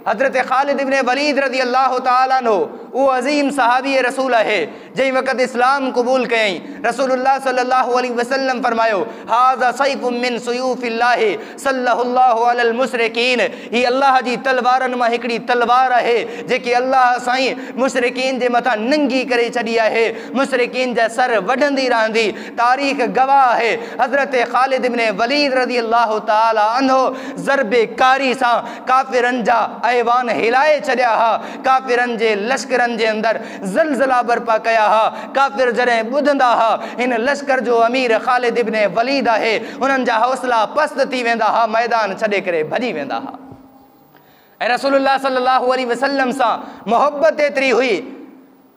हज़रत ख़ालिद इब्न वलीद रज़ी अल्लाह ताला अन्हु वो अज़ीम सहाबी रसूल है जै वक़्त इस्लाम कबूल कयई। रसूलुल्लाह सल्लल्लाहु अलैहि वसल्लम फरमायो हाज़ा सैफ़ुम मिन सुयूफ़िल्लाहि सल्लल्लाहु अलल मुशरिकीन, ही अल्लाह जी तलवारन मां हिकड़ी तलवार है जेकी अल्लाह साईं मुशरिकीन जे मथा नंगी करे छड़ी है, मुशरिकीन जा सर वढंदी रहंदी। तारीख़ गवाह है हज़रत ख़ालिद इब्न वलीद रज़ी अल्लाह ताला अन्हु ज़रबे कारी सां काफ़िरन जा ऐवान हिलाए छॾिया हा, काफ़िरन जे लश्करन जे अंदर ज़लज़ला बर्पा कया हा। काफ़िर जॾहिं ॿुधंदा हा हिन लश्कर जो अमीर ख़ालिद इब्न वलीद आहे, उन्हनि जा हौसला पस्त थी वेंदा हा, मैदान छॾे करे भॼी वेंदा हा। ऐं रसूलुल्लाह सल्लल्लाहु अलैहि वसल्लम सां मोहब्बत एतिरी हुई,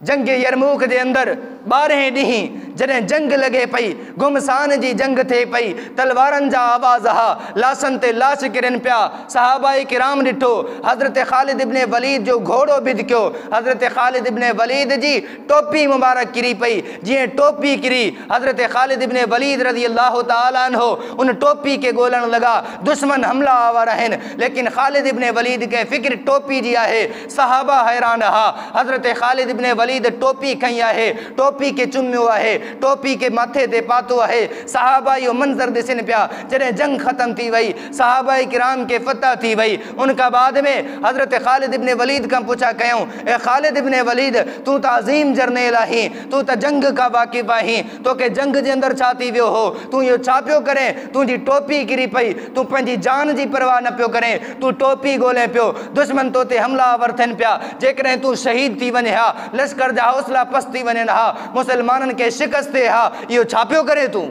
जंग यरमूक जे अंदर 12 ॾींहं जॾहिं जंग लॻे पई, गुमसान जी जंग थिए पई, तलवारनि जा आवाज़ हा, लाशनि ते लाश किरनि पिया। सहाबाए किराम ॾिठो हज़रत ख़ालिद इब्न वलीद जो घोड़ो भिदकियो, हज़रत ख़ालिद इब्न वलीद जी टोपी मुबारक किरी पई। जीअं टोपी किरी हज़रत ख़ालिद इब्न वलीद रज़ी अल्लाह ताला अन्हु उन टोपी के ॻोल्हण लॻा। दुश्मन हमला आवर आहिनि, लेकिन ख़ालिद इब्न वलीद खे फ़िक्र टोपी जी आहे। सहाबा हैरान हा, हज़रत ख़ालिद इब्न वलीद टोपी खई आहे, टोपी के चुमियो आहे, टोपी के माथे ते पातो आहे। सहाबा इहो मंज़र ॾिसनि पिया। जॾहिं जंग ख़त्म थी वई, सहाबाए किराम के फतह थी वई, उनखां बाद में हज़रत ख़ालिद इब्न वलीद खां पुछा कयूं, ए ख़ालिद इब्न वलीद तूं त अज़ीम जर्नेल आहीं, तूं त जंग खां वाक़िफ़ आहीं, तोखे जंग जे अंदर छा थी वियो हो, तूं इहो छा पियो करें, तुंहिंजी टोपी किरी पई, तूं पंहिंजी जान जी परवाह न पियो करें, तूं टोपी ॻोल्हे पियो, दुश्मन तो ते हमलावर थियनि पिया, जेकॾहिं तूं शहीद थी वञे हा, लश्कर जा हौसला पस्त थी वञनि हा, मुसलमाननि खे शिकस्त थिए हा, इहो छा पियो करे तूं?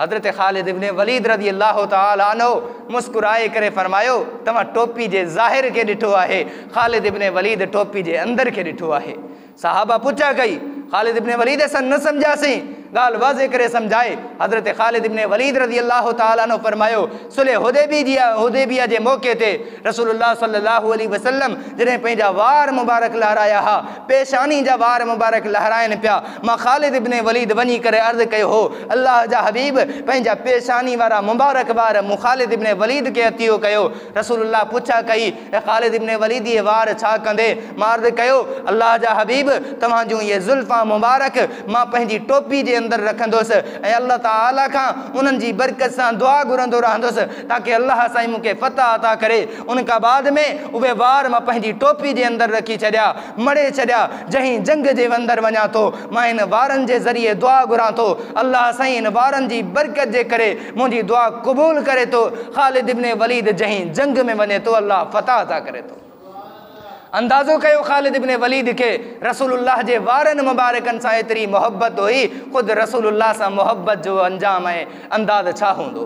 हज़रत ख़ालिद इब्न वलीद रज़ी अल्लाह ताला अन्हु मुस्कुराए करे फरमायो तव्हां टोपी जे ज़ाहिर खे ॾिठो आहे, ख़ालिद इब्न वलीद टोपी जे अंदर खे ॾिठो आहे। सहाबा पुछा कई, ख़ालिद इब्न वलीद असां न सम्झासीं, ॻाल्हि वाज़े करे सम्झाए। हज़रत ख़ालिद इब्न वलीद रज़ी अल्लाह ताला अन्हु फरमायो सुलह हुदैबिया जे मौक़े ते रसूलुल्लाह सल्लल्लाहु अलैहि वसल्लम जॾहिं पंहिंजा वार मुबारक लहराया हा, पेशानी जा वार मुबारक लहराइनि पिया, मां ख़ालिद इब्न वलीद वञी करे अर्ज़ु कयो हो अल्लाह जा हबीब पंहिंजा पेशानी वारा मुबारक वार मूं ख़ालिद इब्न वलीद खे अतियो कयो। रसूलुल्लाह पुछा कई ए ख़ालिद इब्न वलीद ये वार छा कंदे? मां अर्ज़ु कयो अल्लाह जा हबीब तव्हांजूं इहे ज़ुल्फ़ा मुबारक मां पंहिंजी टोपी जे अंदर रखंदुसि ऐं अल्लाह ताला खां उन्हनि जी बरकत सां दुआ घुरंदो रहंदुसि ताकि अल्लाह साईं मूंखे फतह अता करे। उनखां बाद में उहे वार मां पंहिंजी टोपी जे अंदर रखी छॾिया, मड़े छॾिया। जहीं जंग जे अंदर वञा थो मां इन वारनि जे ज़रिए दुआ घुरां थो, अल्लाह साईं इन वारनि जी बरकत जे करे मुंहिंजी दुआ क़बूल करे थो। ख़ालिद इब्न वलीद जहीं जंग में वञे थो अल्लाह फतह अता करे थो। अंदाज़ो कयो ख़ालिद इब्न वलीद खे रसूलुल्लाह जे वारनि मुबारकनि सां एतिरी मोहब्बत हुई, ख़ुदि रसूलुल्लाह सां मोहब्बत जो अंजाम ऐं अंदाज़ छा हूंदो।